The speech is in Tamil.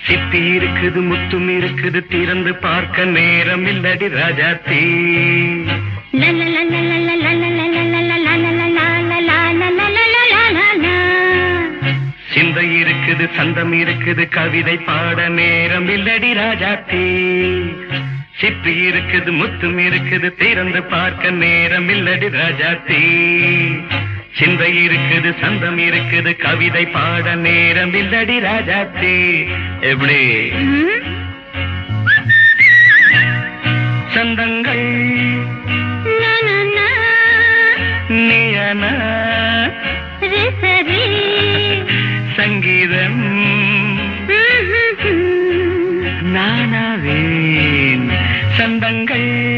சிப்பி இருக்குது முத்தும் இருக்குது திறந்து பார்க்க நேரம் இல்லடி ராஜாத்தி. சிந்தை இருக்குது சந்தம் இருக்குது கவிதை பாட நேரம் இல்லடி ராஜாத்தி. சிப்பி இருக்குது முத்தும் இருக்குது திறந்து பார்க்க நேரம் இல்லடி ராஜாத்தி. சிந்தை இருக்குது சந்தம் இருக்குது கவிதை பாட நேரம் இல்லடி ராஜாத்தி. எப்படி சந்தங்கள் நீயனா சங்கீதம் நானாவேன். சந்தங்கள்